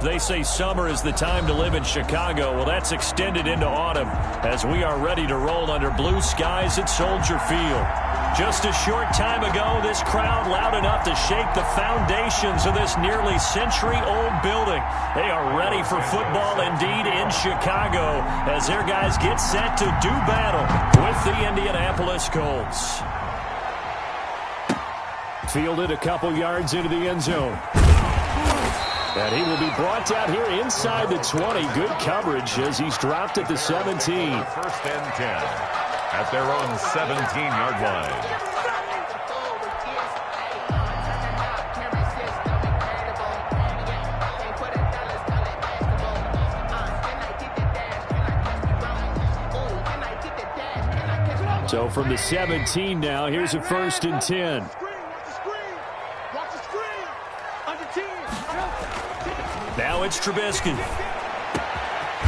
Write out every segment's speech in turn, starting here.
They say summer is the time to live in Chicago. Well, that's extended into autumn as we are ready to roll under blue skies at Soldier Field. Just a short time ago, this crowd loud enough to shake the foundations of this nearly century-old building. They are ready for football indeed in Chicago as their guys get set to do battle with the Indianapolis Colts. Fielded a couple yards into the end zone. And he will be brought down here inside the 20. Good coverage as he's dropped at the 17. First and 10 at their own 17-yard line. So from the 17 now, here's a first and 10. Now it's Trubisky.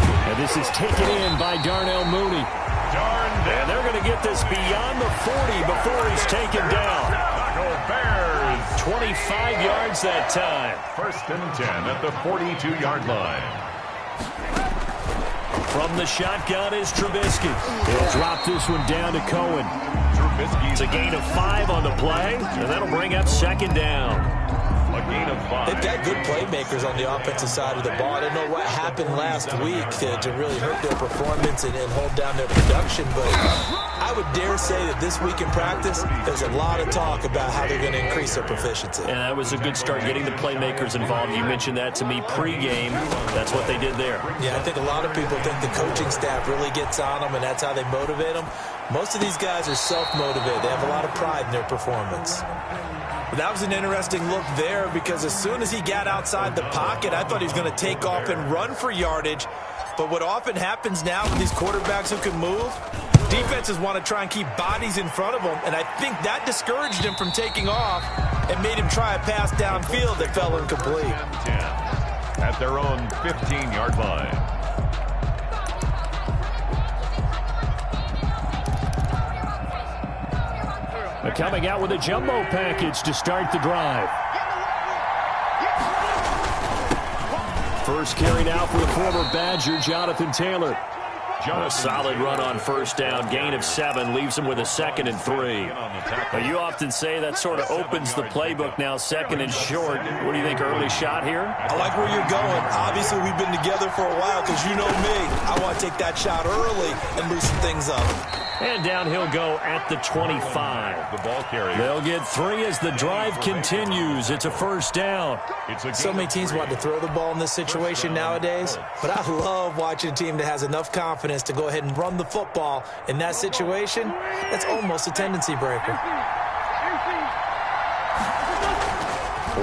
And this is taken in by Darnell Mooney. And they're going to get this beyond the 40 before he's taken down. 25 yards that time. First and 10 at the 42-yard line. From the shotgun is Trubisky. He'll drop this one down to Cohen. It's a gain of 5 on the play, and that'll bring up second down. A gain of 5. They've got good playmakers on the offensive side of the ball. I don't know what happened last week to really hurt their performance and hold down their production, but I would dare say that this week in practice, there's a lot of talk about how they're going to increase their proficiency. And that was a good start getting the playmakers involved. You mentioned that to me pregame. That's what they did there. Yeah, I think a lot of people think the coaching staff really gets on them, and that's how they motivate them. Most of these guys are self-motivated. They have a lot of pride in their performance. That was an interesting look there because as soon as he got outside the pocket, I thought he was going to take off and run for yardage. But what often happens now with these quarterbacks who can move, defenses want to try and keep bodies in front of them, and I think that discouraged him from taking off and made him try a pass downfield that fell incomplete. At their own 15-yard line. Coming out with a jumbo package to start the drive. First carry now for the former Badger, Jonathan Taylor. A solid run on first down. Gain of 7 leaves him with a 2nd and 3. Now, you often say that sort of opens the playbook now, 2nd and short. What do you think, early shot here? I like where you're going. Obviously, we've been together for a while because you know me. I want to take that shot early and loosen things up. And down he'll go at the 25. The ball carrier. They'll get 3 as the drive continues. It's a first down. So many teams want to throw the ball in this situation nowadays, but I love watching a team that has enough confidence to go ahead and run the football. In that situation, that's almost a tendency breaker.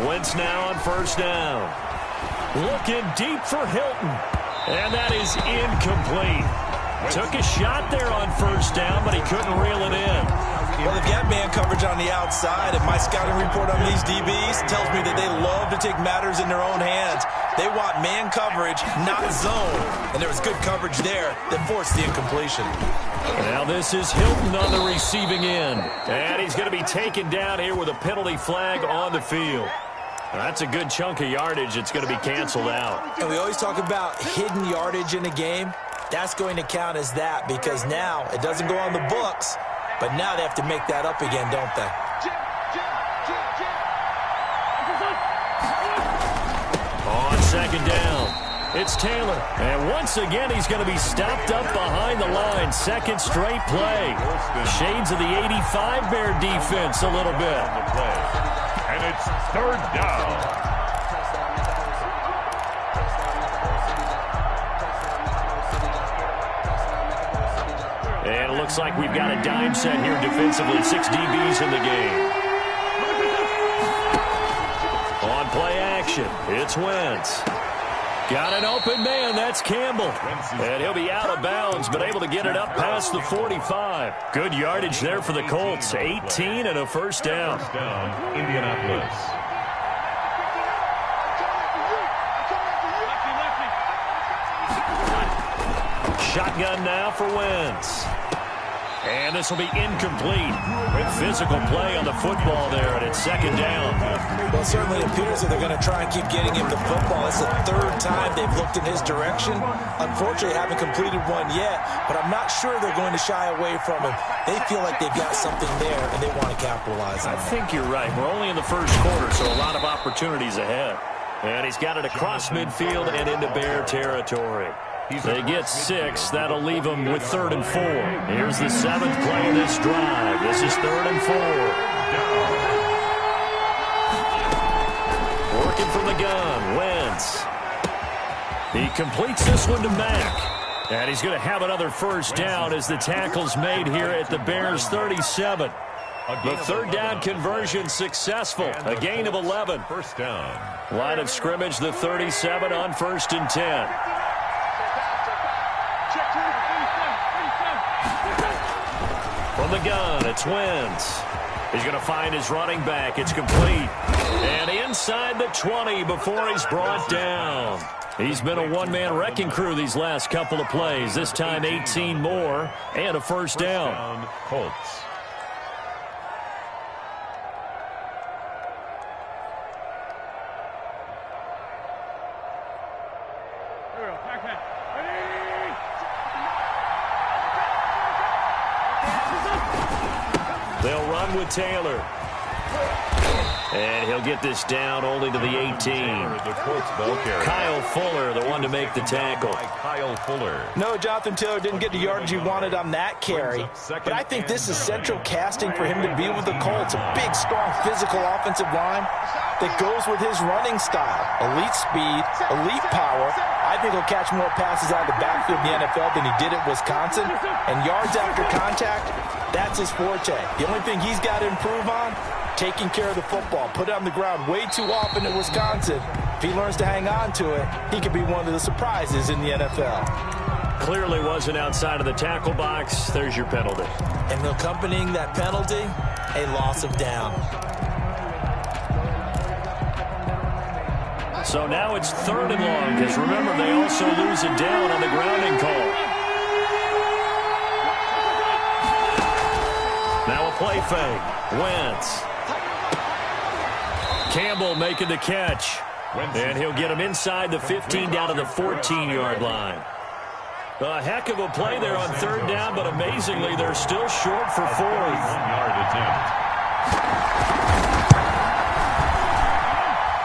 Wentz now on first down. Looking deep for Hilton. And that is incomplete. Took a shot there on first down, but he couldn't reel it in. Well, they've got man coverage on the outside, and my scouting report on these DBs tells me that they love to take matters in their own hands. They want man coverage, not zone. And there was good coverage there that forced the incompletion. Now this is Hilton on the receiving end. And he's going to be taken down here with a penalty flag on the field. That's a good chunk of yardage. It's going to be canceled out. And we always talk about hidden yardage in a game. That's going to count as that because now it doesn't go on the books, but now they have to make that up again, don't they? On second down, it's Taylor. And once again, he's going to be stopped up behind the line. Second straight play. Shades of the 85 Bear defense a little bit. And it's third down. And it looks like we've got a dime set here defensively. 6 DBs in the game. On play action, it's Wentz. Got an open man, that's Campbell. And he'll be out of bounds, but able to get it up past the 45. Good yardage there for the Colts. 18 and a first down. Indianapolis. Shotgun now for Wentz. And this will be incomplete with physical play on the football there, and it's second down. Well, Well, it certainly appears that they're going to try and keep getting him the football. It's the third time they've looked in his direction. Unfortunately, haven't completed one yet, but I'm not sure they're going to shy away from him. They feel like they've got something there, and they want to capitalize on it. I think you're right. We're only in the first quarter, so a lot of opportunities ahead. And he's got it across midfield and into Bear territory. They get 6. That'll leave them with 3rd and 4. Here's the 7th play of this drive. This is 3rd and 4. Working from the gun, Wentz. He completes this one to Mack. And he's going to have another first down as the tackle's made here at the Bears' 37. The 3rd down conversion successful. A gain of 11. First down. Line of scrimmage, the 37 on 1st and 10. From the gun, it's Wentz. He's going to find his running back. It's complete. And inside the 20 before he's brought down. He's been a one-man wrecking crew these last couple of plays. This time 18 more and a first down. Colts. They'll run with Taylor. And he'll get this down only to the 18. Kyle Fuller, the one to make the tackle. Kyle Fuller. No, Jonathan Taylor didn't get the yardage he wanted on that carry. But I think this is central casting for him to be with the Colts. A big, strong, physical offensive line that goes with his running style. Elite speed, elite power. I think he'll catch more passes out of the backfield in the NFL than he did at Wisconsin. And yards after contact, that's his forte. The only thing he's got to improve on, taking care of the football. Put it on the ground way too often at Wisconsin. If he learns to hang on to it, he could be one of the surprises in the NFL. Clearly wasn't outside of the tackle box. There's your penalty. And accompanying that penalty, a loss of down. So now it's 3rd and long, because remember, they also lose it down on the grounding call. Now a play fake. Wentz. Campbell making the catch. And he'll get him inside the 15 down to the 14-yard line. A heck of a play there on 3rd down, but amazingly, they're still short for 4th. 1-yard attempt.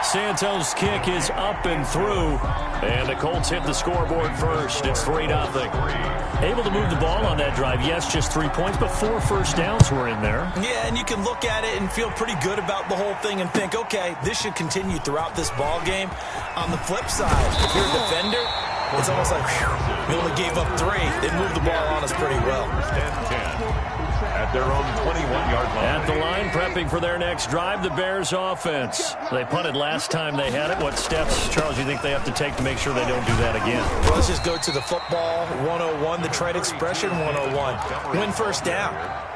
Santos' kick is up and through. And the Colts hit the scoreboard first. It's 3-0. Able to move the ball on that drive. Yes, just 3 points, but 4 first downs were in there. Yeah, and you can look at it and feel pretty good about the whole thing and think, okay, this should continue throughout this ball game. On the flip side, if you're a defender, it's almost like, whew, we only gave up 3. They moved the ball on us pretty well. 10-10. At their own 21-yard line. At the line, prepping for their next drive, the Bears offense. They punted last time they had it. What steps, Charles, you think they have to take to make sure they don't do that again? Well, let's just go to the football 101, the trade expression 101. Win first down.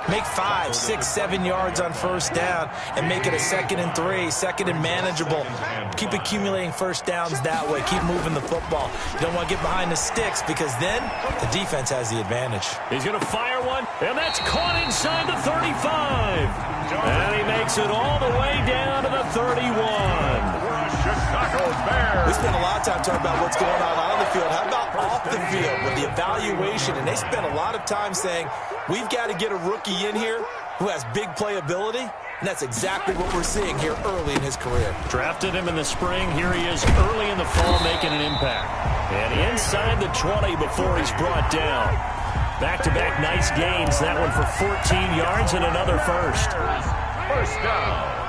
Make 5, 6, 7 yards on first down and make it a 2nd and 3, 2nd and manageable. Keep accumulating first downs that way. Keep moving the football. You don't want to get behind the sticks because then the defense has the advantage. He's going to fire one, and that's caught inside the 35. And he makes it all the way down to the 31. Chicago Bears. We spent a lot of time talking about what's going on the field. How about off the field with the evaluation? And they spent a lot of time saying, we've got to get a rookie in here who has big playability. And that's exactly what we're seeing here early in his career. Drafted him in the spring. Here he is early in the fall making an impact. And inside the 20 before he's brought down. Back-to-back nice gains. That one for 14 yards and another first. First down.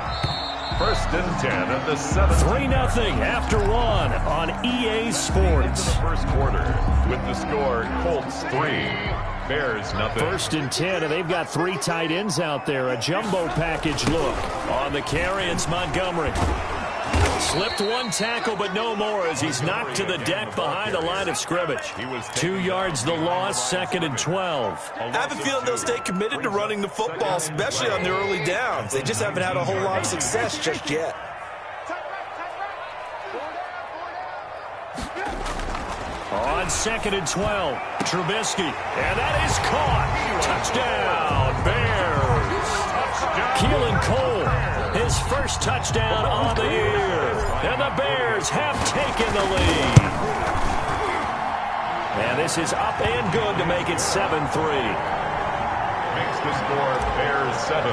1st and 10 at the 7. 3-0 after 1 on EA Sports. The first quarter with the score Colts 3, Bears nothing. 1st and 10, and they've got 3 tight ends out there. A jumbo package look. On the carry, it's Montgomery. Slipped one tackle, but no more as he's knocked to the deck behind the line of scrimmage. 2 yards the loss, 2nd and 12. I have a feeling they'll stay committed to running the football, especially on their early downs. They just haven't had a whole lot of success just yet. On 2nd and 12, Trubisky. And that is caught. Touchdown, Bears. Keelan Cole His first touchdown on the year. And the Bears have taken the lead. And this is up and good to make it 7-3. Makes the score Bears 7,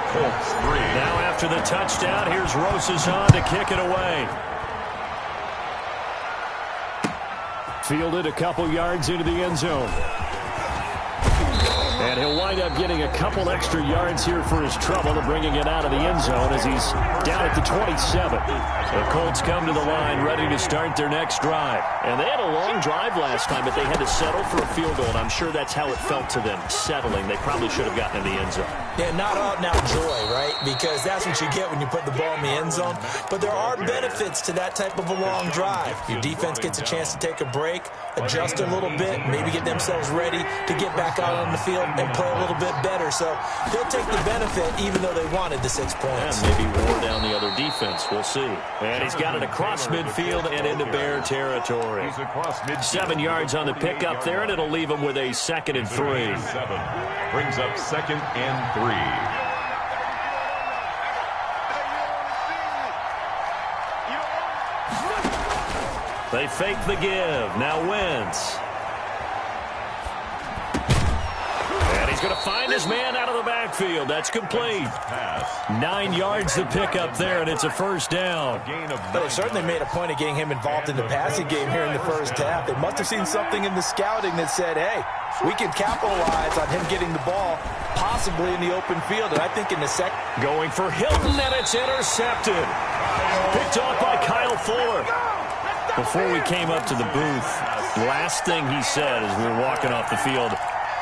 Colts 3. Now after the touchdown, here's Rosazon to kick it away. Fielded a couple yards into the end zone. And he'll wind up getting a couple extra yards here for his trouble and bringing it out of the end zone as he's down at the 27. The Colts come to the line ready to start their next drive. And they had a long drive last time, but they had to settle for a field goal. And I'm sure that's how it felt to them, settling. They probably should have gotten in the end zone. Yeah, not out now joy, right? Because that's what you get when you put the ball in the end zone. But there are benefits to that type of a long drive. Your defense gets a chance to take a break, adjust a little bit, maybe get themselves ready to get back out on the field and play a little bit better. So they'll take the benefit even though they wanted the 6 points. And maybe wore down the other defense. We'll see. And he's got it across midfield and into Bear territory. 7 yards on the pickup there, and it'll leave him with a 2nd and 3. 7 brings up 2nd and 3. They fake the give. Now Wentz. And he's going to find his man out of the backfield. That's complete. 9 yards to pick up there, and it's a first down. But they certainly made a point of getting him involved in the passing game here in the first half. They must have seen something in the scouting that said, hey, we can capitalize on him getting the ball possibly in the open field. And I think in the second. Going for Hilton, and it's intercepted. Picked off by Kyle Fuller. Before we came up to the booth, last thing he said as we were walking off the field,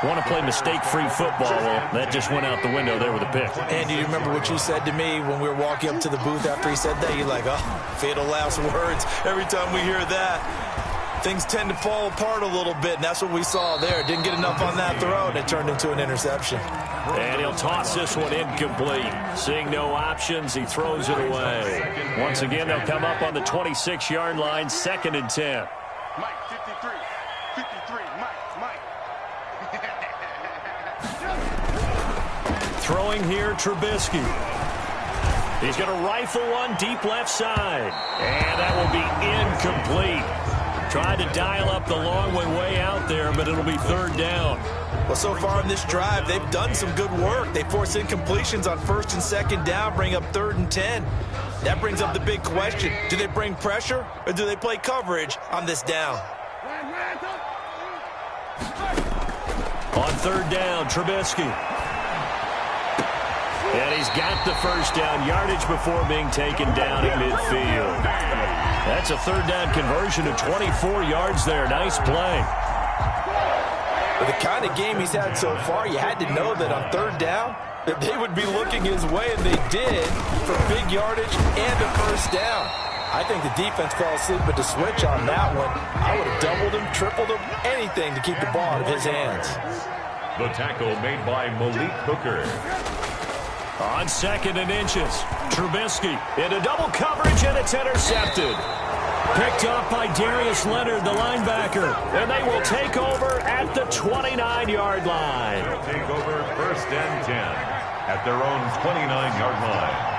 want to play mistake-free football. Well, that just went out the window there with a pick. And do you remember what you said to me when we were walking up to the booth after he said that? You're like, oh, fatal last words. Every time we hear that, things tend to fall apart a little bit, and that's what we saw there. Didn't get enough on that throw, and it turned into an interception. And he'll toss this one incomplete. Seeing no options, he throws it away. Once again, they'll come up on the 26-yard line, 2nd and 10. Mike, 53, Mike. Throwing here, Trubisky. He's going to rifle one deep left side. And that will be incomplete. Tried to dial up the long way out there, but it'll be 3rd down. Well, so far in this drive, they've done some good work. They force incompletions on 1st and 2nd down, bring up 3rd and 10. That brings up the big question. Do they bring pressure, or do they play coverage on this down? On 3rd down, Trubisky. And he's got the first down, yardage before being taken down at midfield. That's a 3rd down conversion of 24 yards there. Nice play. With the kind of game he's had so far, you had to know that on 3rd down, that they would be looking his way, and they did, for big yardage and a first down. I think the defense fell asleep with the switch on that one. I would have doubled him, tripled him, anything to keep the ball out of his hands. The tackle made by Malik Hooker. On 2nd and inches, Trubisky into double coverage, and it's intercepted. Picked off by Darius Leonard, the linebacker. And they will take over at the 29-yard line. They'll take over 1st and 10 at their own 29-yard line.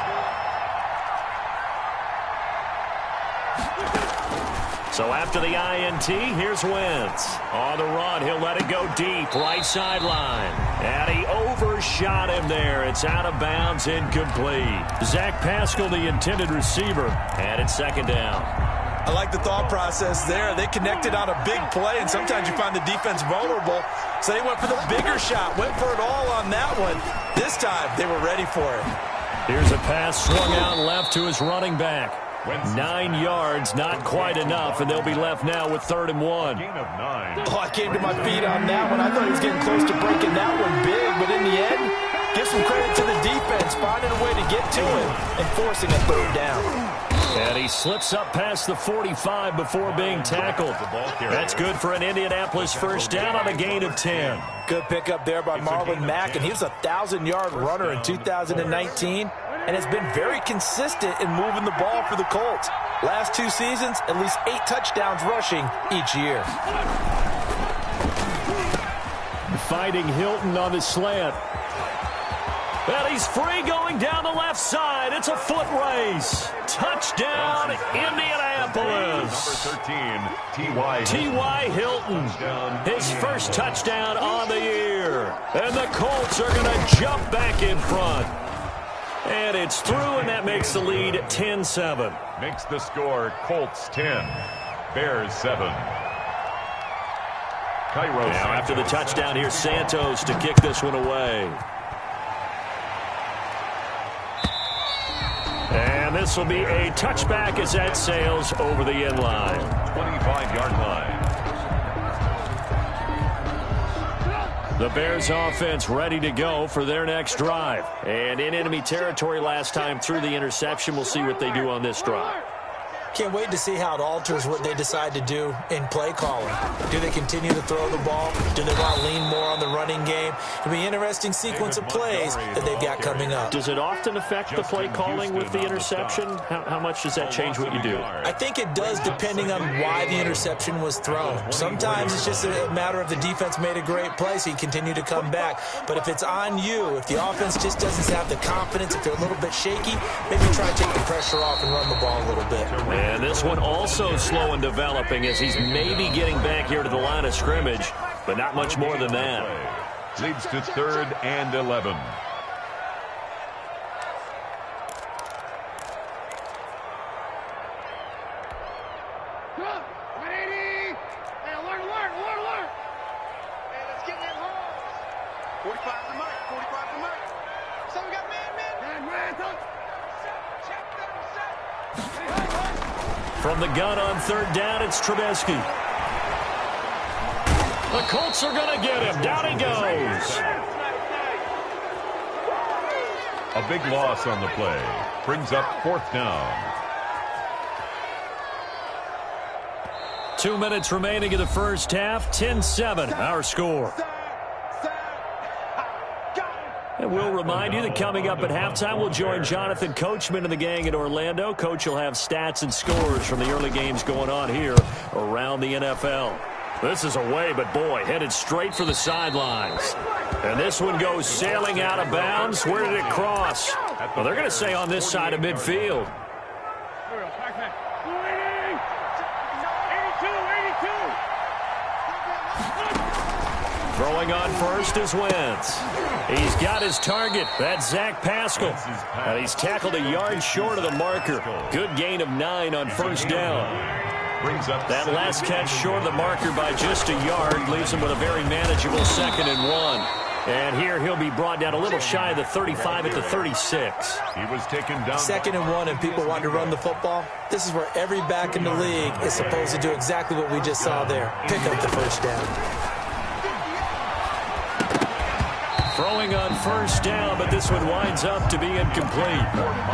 So after the INT, here's Wentz. On the run, he'll let it go deep, right sideline. And he overshot him there. It's out of bounds, incomplete. Zach Pascal, the intended receiver, and it's 2nd down. I like the thought process there. They connected on a big play, and sometimes you find the defense vulnerable. So they went for the bigger shot, went for it all on that one. This time, they were ready for it. Here's a pass swung out left to his running back. 9 yards, not quite enough, and they'll be left now with 3rd and 1. Gain of 9. Oh, I came to my feet on that one. I thought he was getting close to breaking that one big, but in the end, give some credit to the defense, finding a way to get to him and forcing a 3rd down. And he slips up past the 45 before being tackled. That's good for an Indianapolis first down on a gain of 10. Good pickup there by Marlon Mack, and he was a 1,000-yard runner in 2019 and has been very consistent in moving the ball for the Colts. Last 2 seasons, at least 8 touchdowns rushing each year. Fighting Hilton on the slant. And he's free going down the left side. It's a foot race. Touchdown, Indianapolis. Number 13, T.Y. T.Y. Hilton, his first touchdown on the year. And the Colts are going to jump back in front. And it's through, and that makes the lead 10-7. Makes the score Colts 10, Bears 7. Now after the touchdown, here's Santos to kick this one away. And this will be a touchback as that sails over the end line. 25-yard line. The Bears offense ready to go for their next drive. And in enemy territory last time through the interception. We'll see what they do on this drive. Can't wait to see how it alters what they decide to do in play calling. Do they continue to throw the ball? Do they want to lean more on the running game? It'll be an interesting sequence of plays that they've got coming up. Does it often affect the play calling with the interception? How much does that change what you do? I think it does depending on why the interception was thrown. Sometimes it's just a matter of the defense made a great play, so you continue to come back. But if it's on you, if the offense just doesn't have the confidence, if they're a little bit shaky, maybe try and take the pressure off and run the ball a little bit. And this one also slow in developing as he's maybe getting back here to the line of scrimmage, but not much more than that. Leads to 3rd and 11. From the gun on 3rd down, it's Trubisky. The Colts are going to get him. Down he goes. A big loss on the play. Brings up 4th down. 2 minutes remaining in the first half. 10-7, our score. And we'll remind you that coming up at halftime, we'll join Jonathan Coachman and the gang in Orlando. Coach will have stats and scores from the early games going on here around the NFL. This is away, but boy, headed straight for the sidelines. And this one goes sailing out of bounds. Where did it cross? Well, they're going to say on this side of midfield. Throwing on first is Wentz. He's got his target. That's Zach Pascal. And he's tackled a yard short of the marker. Good gain of 9 on first down. That last catch short of the marker by just a yard leaves him with a very manageable 2nd and 1. And here he'll be brought down a little shy of the 35 at the 36. He was taken down. 2nd and 1 and people want to run the football. This is where every back in the league is supposed to do exactly what we just saw there. Pick up the first down. Throwing on first down, but this one winds up to be incomplete.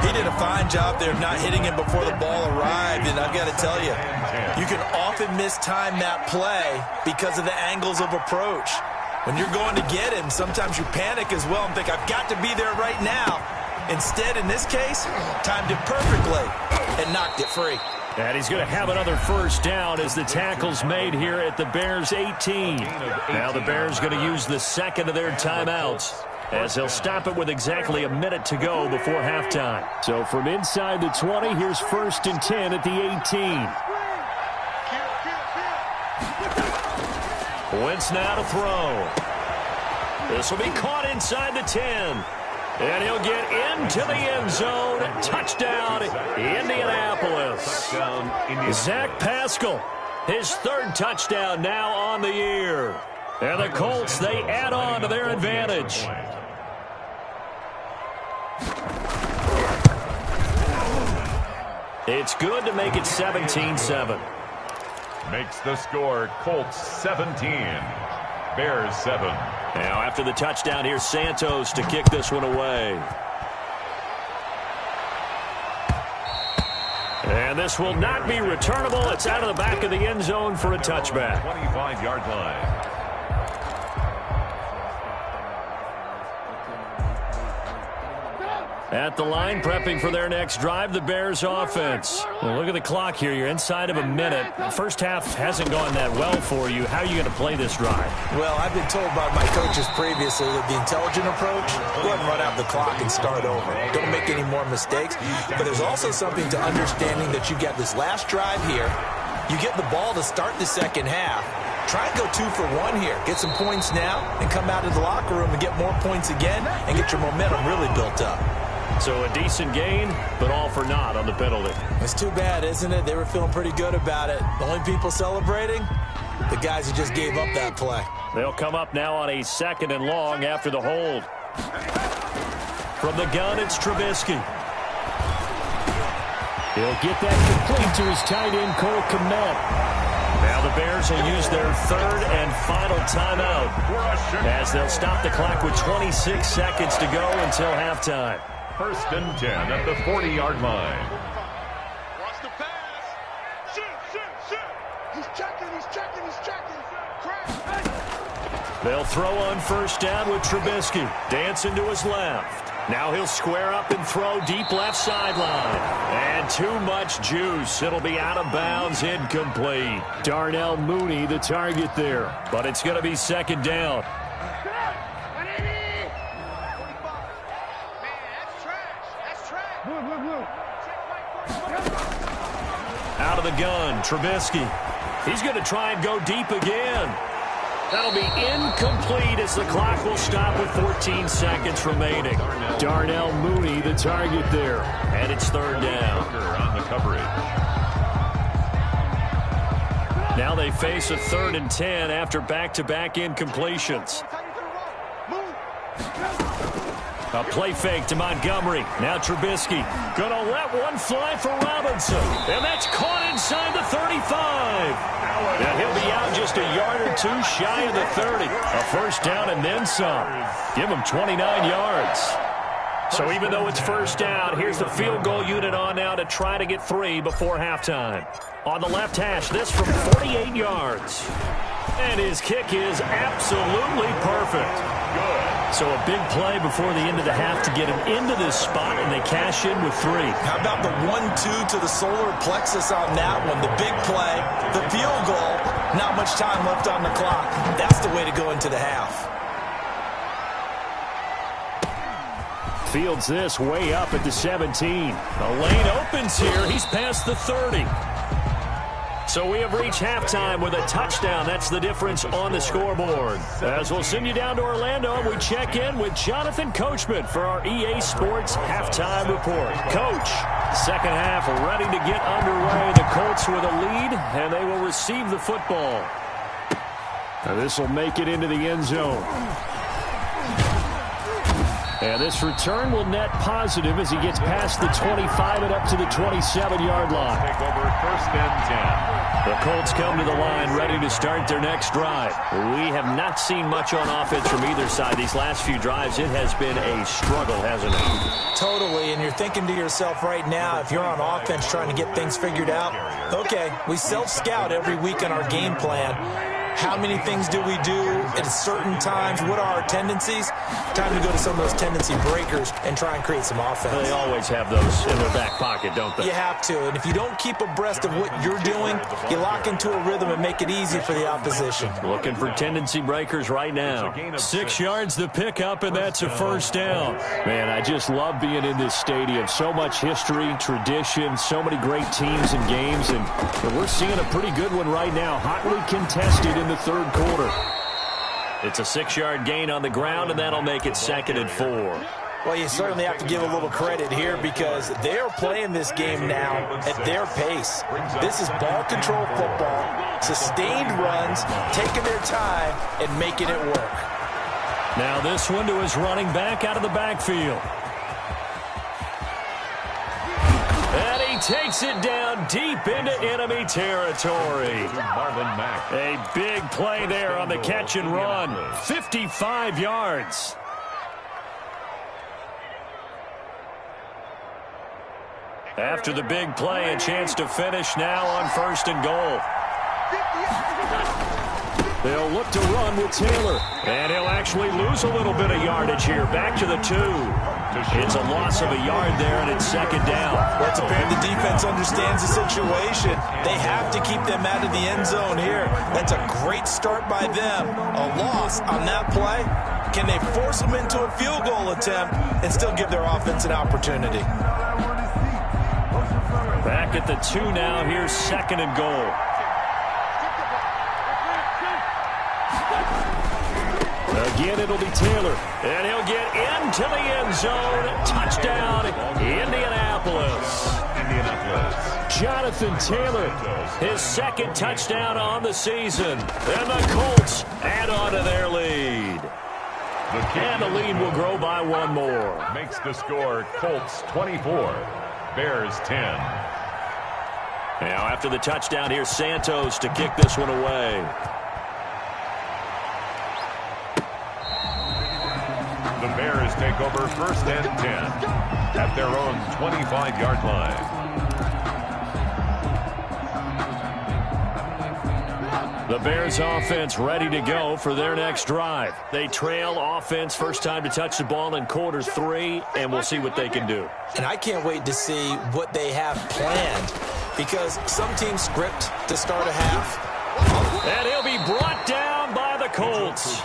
He did a fine job there of not hitting him before the ball arrived, and I've got to tell you, you can often mistime that play because of the angles of approach. When you're going to get him, sometimes you panic as well and think, I've got to be there right now. Instead, in this case, timed it perfectly and knocked it free. And he's going to have another first down as the tackle's made here at the Bears' 18. Now the Bears going to use the second of their timeouts as they'll stop it with exactly a minute to go before halftime. So from inside the 20, here's 1st and 10 at the 18. Wentz now to throw. This will be caught inside the 10. And he'll get into the end zone. Touchdown, Indianapolis. Zach Pascal, his 3rd touchdown now on the year. And the Colts, they add on to their advantage. It's good to make it 17-7. Makes the score Colts 17, Bears 7. Now after the touchdown, here's Santos to kick this one away. And this will not be returnable. It's out of the back of the end zone for a touchback. 25-yard line. At the line, prepping for their next drive, the Bears offense. Well, look at the clock here. You're inside of a minute. The first half hasn't gone that well for you. How are you going to play this drive? Well, I've been told by my coaches previously that the intelligent approach, go ahead and run out the clock and start over. Don't make any more mistakes. But there's also something to understanding that you got this last drive here. You get the ball to start the second half. Try and go 2 for 1 here. Get some points now and come out of the locker room and get more points again and get your momentum really built up. So a decent gain, but all for naught on the penalty. It's too bad, isn't it? They were feeling pretty good about it. The only people celebrating, the guys who just gave up that play. They'll come up now on a 2nd and long after the hold. From the gun, it's Trubisky. He'll get that complete to his tight end, Cole Kmet. Now the Bears will use their 3rd and final timeout as they'll stop the clock with 26 seconds to go until halftime. 1st and 10 at the 40-yard line. Watch the pass. Shoot, shoot, shoot. He's checking, he's checking, he's checking. Crash. They'll throw on 1st down with Trubisky. Dancing to his left. Now he'll square up and throw deep left sideline. And too much juice. It'll be out of bounds, incomplete. Darnell Mooney, the target there. But it's going to be 2nd down. Out of the gun, Trubisky. He's going to try and go deep again. That'll be incomplete as the clock will stop with 14 seconds remaining. Darnell Mooney, the target there. And it's 3rd down. On the coverage. Now they face a 3rd and 10 after back-to-back incompletions. A play fake to Montgomery. Now Trubisky gonna let one fly for Robinson. And that's caught inside the 35. And he'll be out just a yard or 2 shy of the 30. A 1st down and then some. Give him 29 yards. So even though it's 1st down, here's the field goal unit on now to try to get 3 before halftime. On the left hash, this from 48 yards. And his kick is absolutely perfect. So a big play before the end of the half to get him into this spot, and they cash in with 3. How about the 1-2 to the solar plexus on that one? The big play, the field goal, not much time left on the clock. That's the way to go into the half. Fields this way up at the 17. A lane opens here. He's past the 30. So we have reached halftime with a touchdown. That's the difference on the scoreboard. As we'll send you down to Orlando, we check in with Jonathan Coachman for our EA Sports Halftime Report. Coach, second half ready to get underway. The Colts with a lead, and they will receive the football. Now this will make it into the end zone. And this return will net positive as he gets past the 25 and up to the 27-yard line. Take over 1st and 10. The Colts come to the line ready to start their next drive. We have not seen much on offense from either side. These last few drives, it has been a struggle, hasn't it? Totally, and you're thinking to yourself right now, if you're on offense trying to get things figured out, okay, we self-scout every week on our game plan. How many things do we do at certain times? What are our tendencies? Time to go to some of those tendency breakers and try and create some offense. They always have those in their back pocket, don't they? You have to. And if you don't keep abreast of what you're doing, you lock into a rhythm and make it easy for the opposition. Looking for tendency breakers right now. 6 yards the pickup, and that's a 1st down. Man, I just love being in this stadium. So much history, tradition, so many great teams and games, and we're seeing a pretty good one right now. Hotly contested in the 3rd quarter. It's a 6-yard gain on the ground, and that'll make it 2nd and 4. Well, you certainly have to give a little credit here because they're playing this game now at their pace. This is ball control football, sustained runs, taking their time and making it work. Now this one to his running back out of the backfield. And he takes it down deep into enemy territory. Marlon Mack. A big play there on the catch and run. 55 yards. After the big play, a chance to finish now on 1st and goal. They'll look to run with Taylor. And he'll actually lose a little bit of yardage here. Back to the 2. It's a loss of a yard there, and it's second down. Well, it's apparent the defense understands the situation. They have to keep them out of the end zone here. That's a great start by them. A loss on that play. Can they force them into a field goal attempt and still give their offense an opportunity? Back at the 2 now. Here's second and goal. Again, it'll be Taylor. And he'll get into the end zone. Touchdown, Indianapolis. Jonathan Taylor, his second touchdown on the season. And the Colts add on to their lead. And the lead will grow by one more. Makes the score Colts 24, Bears 10. Now after the touchdown, here's Santos to kick this one away. The Bears take over first and 10 at their own 25-yard line. The Bears offense ready to go for their next drive. They trail offense first time to touch the ball in quarter 3, and we'll see what they can do. And I can't wait to see what they have planned, because some teams script to start a half. And he'll be brought down by the Colts.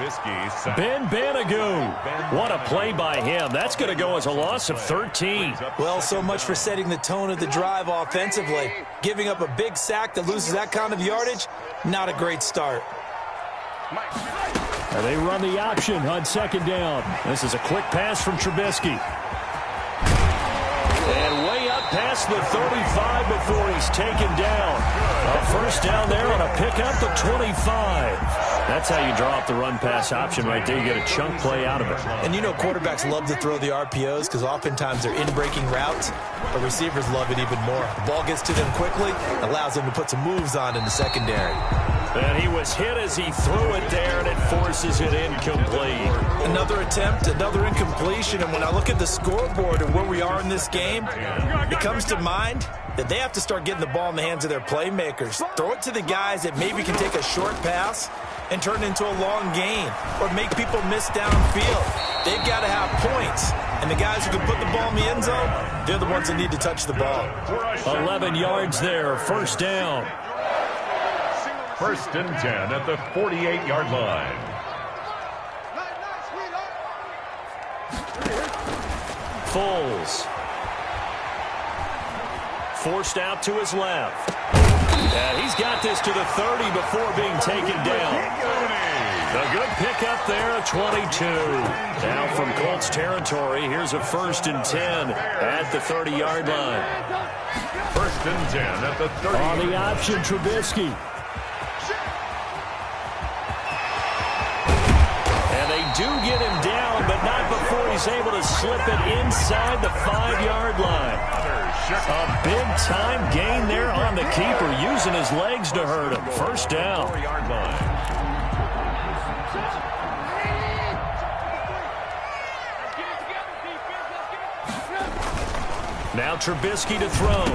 Ben Banagoo. What a play by him. That's going to go as a loss of 13. Well, so much for setting the tone of the drive offensively. Giving up a big sack that loses that kind of yardage, not a great start. And they run the option on second down. This is a quick pass from Trubisky. And way up past the 35 before he's taken down. A first down there on a pickup of 25. That's how you draw up the run-pass option right there. You get a chunk play out of it. And you know quarterbacks love to throw the RPOs because oftentimes they're in-breaking routes, but receivers love it even more. The ball gets to them quickly, allows them to put some moves on in the secondary. And he was hit as he threw it there, and it forces it incomplete. Another attempt, another incompletion, and when I look at the scoreboard and where we are in this game, it comes to mind that they have to start getting the ball in the hands of their playmakers. Throw it to the guys that maybe can take a short pass and turn it into a long gain or make people miss downfield. They've got to have points, and the guys who can put the ball in the end zone, they're the ones that need to touch the ball. 11 yards there, first down. First and 10 at the 48-yard line. Foles. Forced out to his left. And he's got this to the 30 before being taken down. A good pickup there at 22. Now from Colts territory, here's a first and 10 at the 30-yard line. First and 10 at the 30. On the option, Trubisky. And they do get him down, but not before he's able to slip it inside the 5-yard line. A big-time gain there on the keeper, using his legs to hurt him. First down. Now Trubisky to throw.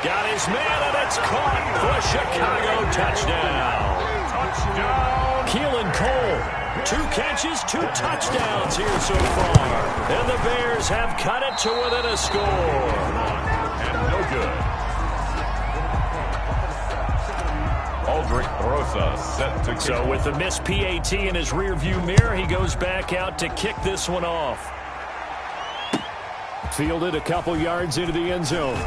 Got his man, and it's caught for a Chicago touchdown. Keelan Cole. 2 catches, 2 touchdowns here so far. And the Bears have cut it to within a score. And no good. Aldrich Rosa set to kick. So with the missed PAT in his rearview mirror, he goes back out to kick this one off. Fielded a couple yards into the end zone.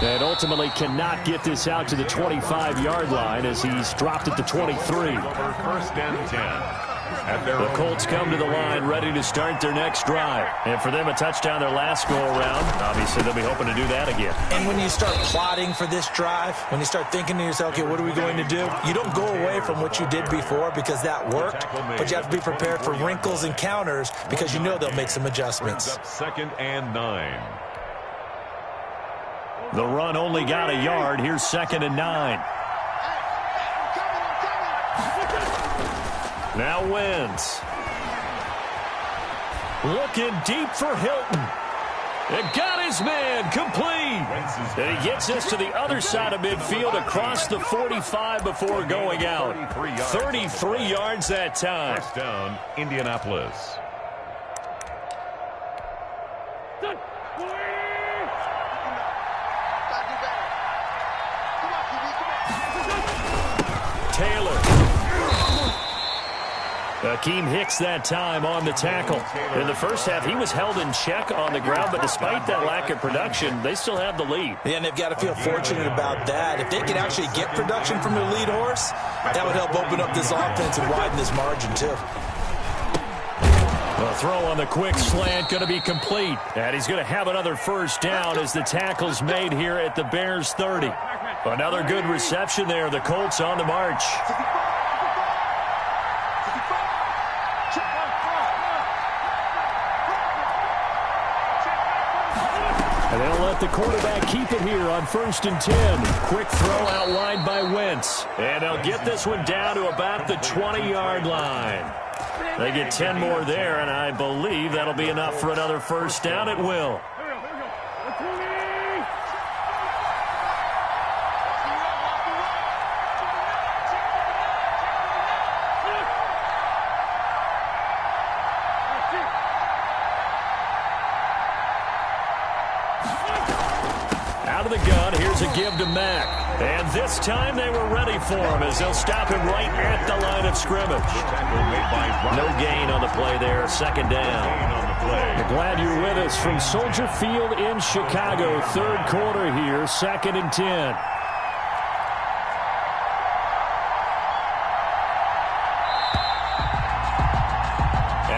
And ultimately cannot get this out to the 25-yard line as he's dropped it to 23. First and 10. The Colts come to the line ready to start their next drive. And for them, a touchdown their last go-around. Obviously, they'll be hoping to do that again. And when you start plotting for this drive, when you start thinking to yourself, okay, what are we going to do? You don't go away from what you did before because that worked, but you have to be prepared for wrinkles and counters because you know they'll make some adjustments. Second and 9. The run only got a yard. Here's second and 9. Now Wentz. Looking deep for Hilton. It got his man complete. And he gets this to the other side of midfield across the 45 before going out. 33 yards that time. First down, Indianapolis. Akeem Hicks that time on the tackle. In the first half, he was held in check on the ground, but despite that lack of production, they still have the lead. Yeah, and they've got to feel fortunate about that. If they can actually get production from their lead horse, that would help open up this offense and widen this margin, too. The throw on the quick slant going to be complete. And he's going to have another first down as the tackle's made here at the Bears 30. Another good reception there. The Colts on the march. And they'll let the quarterback keep it here on 1st and 10. Quick throw out wide by Wentz. And they'll get this one down to about the 20-yard line. They get 10 more there, and I believe that'll be enough for another first down at will. Out of the gun, here's a give to Mack. And this time they were ready for him as they'll stop him right at the line of scrimmage. No gain on the play there, 2nd down. Glad you're with us from Soldier Field in Chicago. 3rd quarter here, 2nd and 10.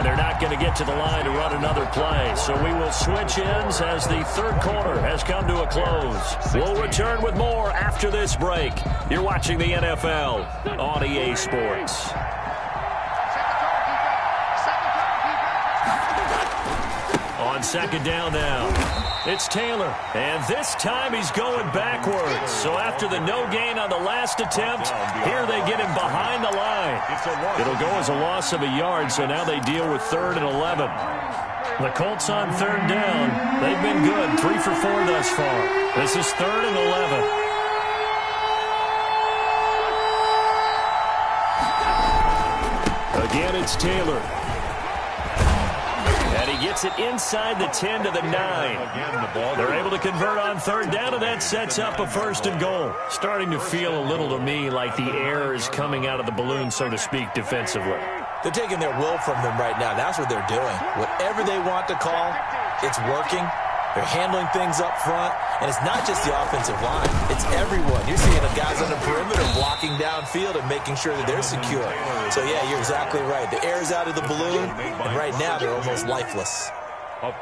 They're not going to get to the line to run another play. So we will switch ends as the 3rd quarter has come to a close. We'll return with more after this break. You're watching the NFL on EA Sports. On 2nd down now. It's Taylor, and this time he's going backwards. So after the no gain on the last attempt, here they get him behind the line. It'll go as a loss of a yard, so now they deal with 3rd and 11. The Colts on 3rd down. They've been good, 3 for 4 thus far. This is 3rd and 11. Again, it's Taylor. And he gets it inside the 10 to the 9. They're able to convert on 3rd down, and that sets up a 1st and goal. Starting to feel a little to me like the air is coming out of the balloon, so to speak, defensively. They're taking their will from them right now. That's what they're doing. Whatever they want to call, it's working. They're handling things up front, and it's not just the offensive line. It's everyone. You're seeing the guys on the perimeter blocking downfield and making sure that they're secure. So, yeah, you're exactly right. The air is out of the balloon, and right now they're almost lifeless.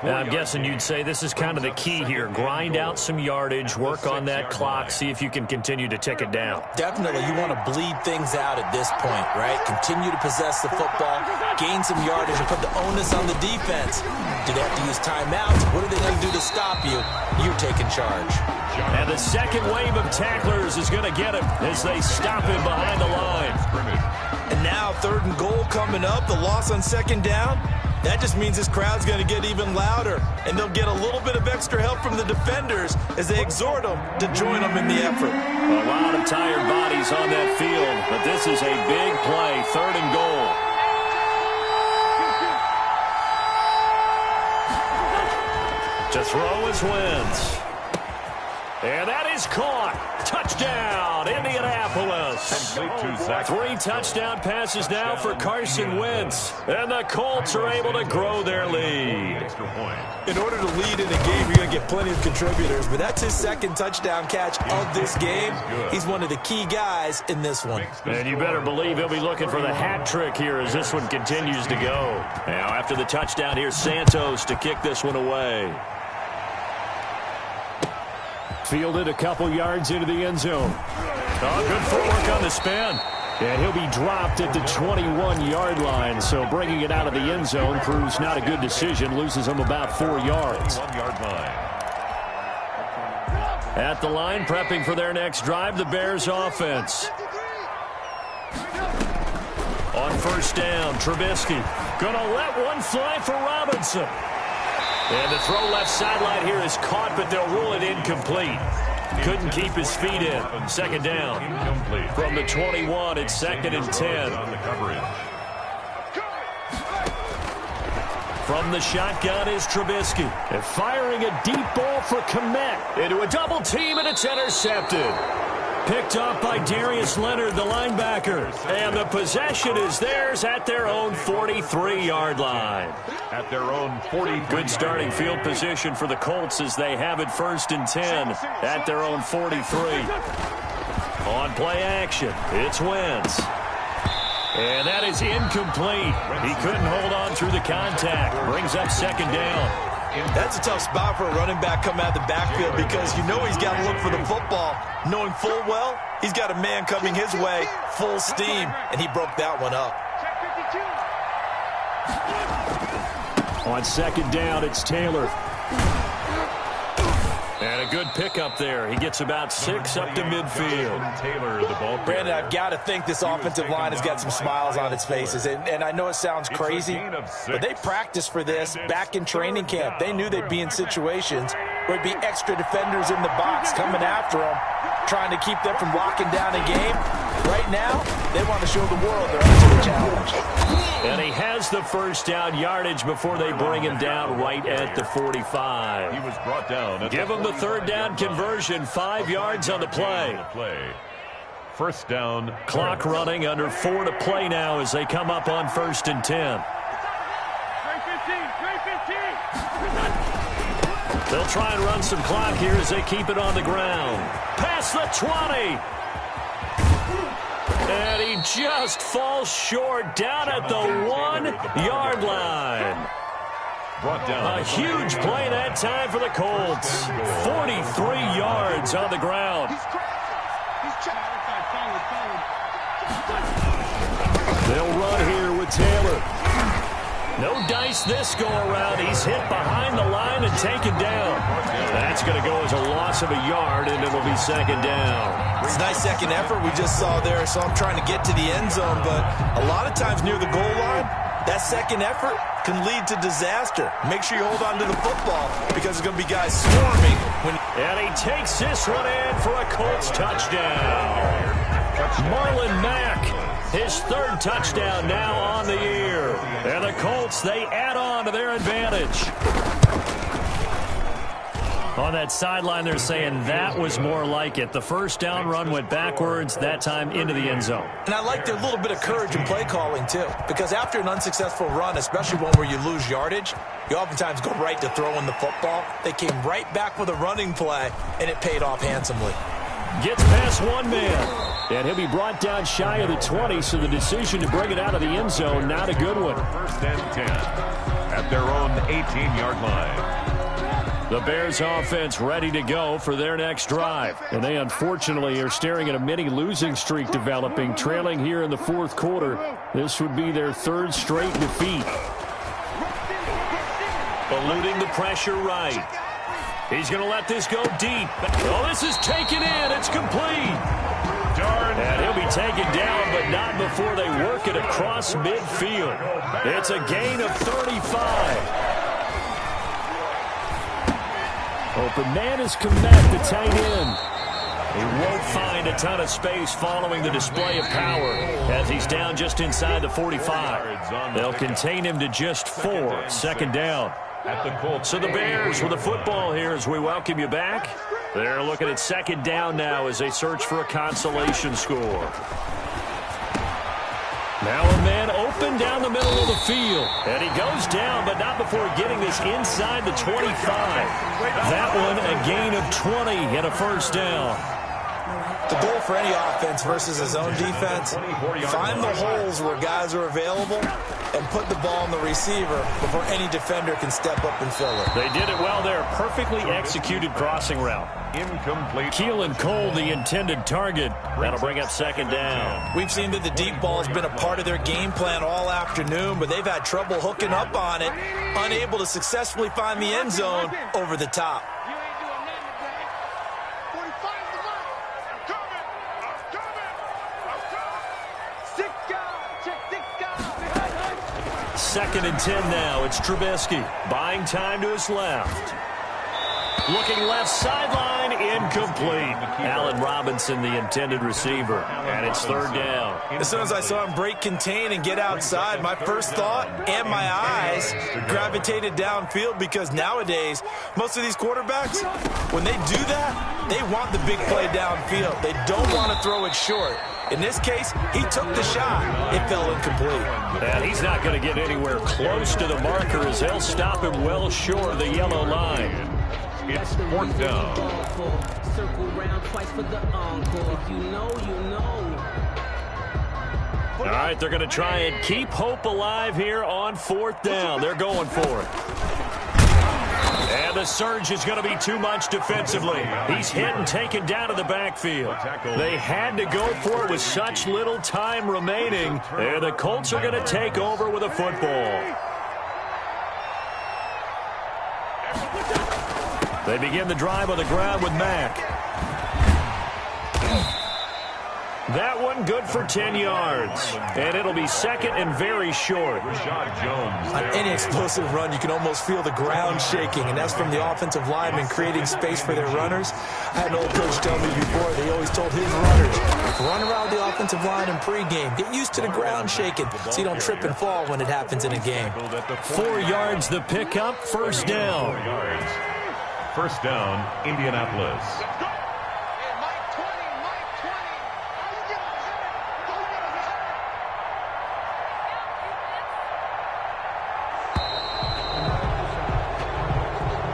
Now, I'm guessing you'd say this is kind of the key here. Grind out some yardage, work on that clock, see if you can continue to tick it down. Definitely. You want to bleed things out at this point, right? Continue to possess the football, gain some yardage, and put the onus on the defense. Do they have to use timeouts? What are they going to do to stop you? You're taking charge. And the second wave of tacklers is going to get him as they stop him behind the line. And now 3rd and goal coming up, the loss on 2nd down. That just means this crowd's going to get even louder, and they'll get a little bit of extra help from the defenders as they exhort them to join them in the effort. A lot of tired bodies on that field, but this is a big play, 3rd and goal. To throw is Wentz. And that is caught. Touchdown, Indianapolis. 3 touchdown passes now for Carson Wentz. And the Colts are able to grow their lead. In order to lead in a game, you're going to get plenty of contributors. But that's his 2nd touchdown catch of this game. He's one of the key guys in this one. And you better believe he'll be looking for the hat trick here as this one continues to go. Now, after the touchdown, here's Santos to kick this one away. Fielded a couple yards into the end zone. Oh, good footwork on the spin. And he'll be dropped at the 21-yard line. So bringing it out of the end zone proves not a good decision. Loses him about 4 yards. At the line, prepping for their next drive, the Bears offense. On 1st down, Trubisky gonna let one fly for Robinson. And the throw left sideline here is caught, but they'll rule it incomplete. Couldn't keep his feet in. 2nd down. From the 21, it's 2nd and 10. From the shotgun is Trubisky. And firing a deep ball for Kmet. Into a double team, and it's intercepted. Picked off by Darius Leonard, the linebacker. And the possession is theirs at their own 43-yard line. At their own 43. Good starting field position for the Colts as they have it 1st and 10 at their own 43. On play action, it's Wentz. And that is incomplete. He couldn't hold on through the contact. Brings up 2nd down. That's a tough spot for a running back coming out of the backfield because you know he's got to look for the football, knowing full well he's got a man coming his way, full steam, and he broke that one up. On 2nd down, it's Taylor. And a good pickup there. He gets about 6 up to midfield. Taylor, the ball. Brandon, I've got to think this offensive line has got some smiles on its faces. And I know it sounds crazy, but they practiced for this back in training camp. They knew they'd be in situations where there'd be extra defenders in the box coming after them, trying to keep them from locking down a game. Right now, they want to show the world they're up to the challenge. And he has the 1st down yardage before they bring him down right at the 45. He was brought down. Give him the 3rd down conversion, 5 yards on the play. 1st down. Clock running, under 4 to play now as they come up on 1st and 10. They'll try and run some clock here as they keep it on the ground. Past the 20. And he just falls short down at the 1-yard line. Brought down. A huge play that time for the Colts. 43 yards on the ground. They'll run here with Taylor. No dice this go-around. He's hit behind the line and taken down. That's going to go as a loss of a yard, and it'll be 2nd down. It's a nice second effort we just saw there, so I'm trying to get to the end zone, but a lot of times near the goal line, that second effort can lead to disaster. Make sure you hold on to the football because there's going to be guys swarming. And he takes this one in for a Colts touchdown. Marlon Mack, his 3rd touchdown now on the year. And the Colts, they add on to their advantage. On that sideline, they're saying that was more like it. The 1st down run went backwards, that time into the end zone. And I like their little bit of courage in play calling, too. Because after an unsuccessful run, especially one where you lose yardage, you oftentimes go right to throwing the football. They came right back with a running play, and it paid off handsomely. Gets past one man. And he'll be brought down shy of the 20, so the decision to bring it out of the end zone, not a good one. 1st and 10 at their own 18-yard line. The Bears offense ready to go for their next drive. And they unfortunately are staring at a mini losing streak developing, trailing here in the 4th quarter. This would be their 3rd straight defeat. Eluding the pressure right. He's going to let this go deep. Oh, this is taken in. It's complete. And he'll be taken down, but not before they work it across midfield. It's a gain of 35. Open man is Komet, the tight end. He won't find a ton of space following the display of power as he's down just inside the 45. They'll contain him to just 4. 2nd down. So the Bears with the football here as we welcome you back. They're looking at 2nd down now as they search for a consolation score. Now a man open down the middle of the field. And he goes down, but not before getting this inside the 25. That one a gain of 20 and a 1st down. The goal for any offense versus his own defense, find the holes where guys are available and put the ball on the receiver before any defender can step up and fill it. They did it well there. Perfectly executed crossing route. Incomplete. Keelan Cole, the intended target. That'll bring up 2nd down. We've seen that the deep ball has been a part of their game plan all afternoon, but they've had trouble hooking up on it, unable to successfully find the end zone over the top. 2nd and 10 now. It's Trubisky buying time to his left. Looking left sideline, incomplete. Allen Robinson, the intended receiver, and it's third down. As soon as I saw him break contain and get outside, my first thought and my eyes gravitated downfield, because nowadays, most of these quarterbacks, when they do that, they want the big play downfield. They don't want to throw it short. In this case, he took the shot. It fell incomplete. And he's not going to get anywhere close to the marker, as they'll stop him well short of the yellow line. It's fourth down. Circle round twice for the encore. If you know, you know. All right, they're going to try and keep hope alive here on fourth down. They're going for it. And the surge is going to be too much defensively. He's hit and taken down to the backfield. They had to go for it with such little time remaining. And the Colts are going to take over with a football. They begin the drive on the ground with Mack. That one good for 10 yards. And it'll be second and very short. On any explosive run, you can almost feel the ground shaking, and that's from the offensive linemen creating space for their runners. I had an old coach tell me before, they always told his runners, run around the offensive line in pregame. Get used to the ground shaking so you don't trip and fall when it happens in a game. 4 yards the pickup, first down. 4 yards. First down, Indianapolis.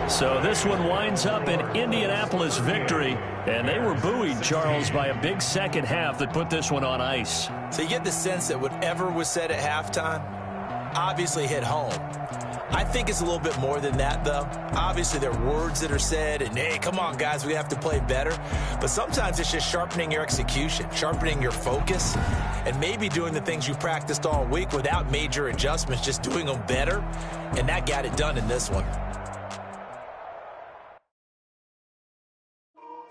So this one winds up an Indianapolis victory, and they were buoyed, Charles, by a big second half that put this one on ice. So you get the sense that whatever was said at halftime obviously hit home. I think it's a little bit more than that, though. Obviously, there are words that are said, and, hey, come on, guys, we have to play better. But sometimes it's just sharpening your execution, sharpening your focus, and maybe doing the things you practiced all week without major adjustments, just doing them better. And that got it done in this one.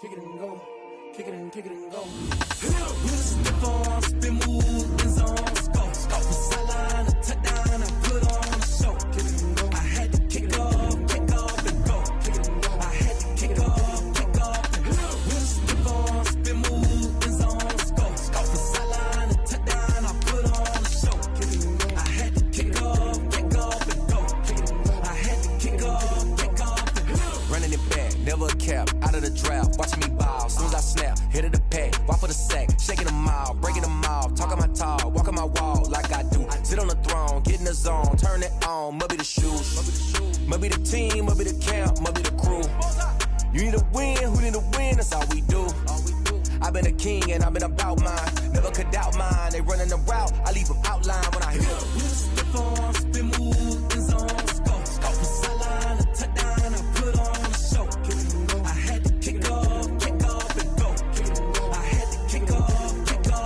Kick it and go. Kick it and go. We'll step on, spin, move, and zone. Go. From sideline to touchdown, I put on a show. Kick it and go. I had to kick off and go. Kick it and go. I had to kick off and go. We'll step on, spin, move, and zone. Go. From sideline to touchdown, I put on a show. Kick it and go. I had to kick off and go. Kick it and go. I had to kick off and go. Running it back, never a cap, out of the draft, watching me ball, soon as I snap, hit of the pack, walk for the sack, shaking them out, breaking them out, talking my talk, walking my wall like I do, sit on the throne, get in the zone, turn it on, must be the shoes, must be the team, must be the camp, must be the crew, you need to win, who need to win, that's all we do, I've been a king and I've been about mine, never could doubt mine, they running the route, I leave them outline when I hit them. We'll step on, spin, move, and zone. Go from sideline to touchdown, I put on a show. I had to kick off and go. I had to kick off and go.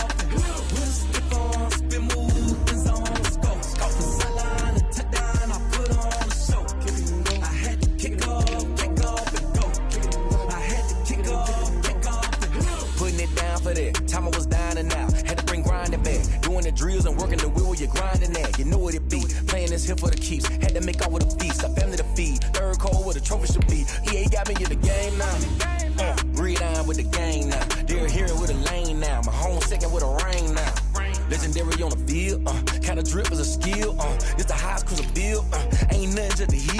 We'll step on, spin, move, and zone. Go from sideline to touchdown, I put on a show. I had to kick off and go. I had to kick off and go. Putting it down for that, time I was down and out, had to bring grinding back, doing the drills and working the wheel, you're grinding that, you know what it be, playing this here for the keeps, had to make off with a feast, a family to feed, third cold where the trophy should be, EA got me in the game now, breathe on with the game now, they're here with a lane now, my home second with a rain now, legendary on the field, kinda drip is a skill, it's the highest cruiser bill, ain't nothing just the heel.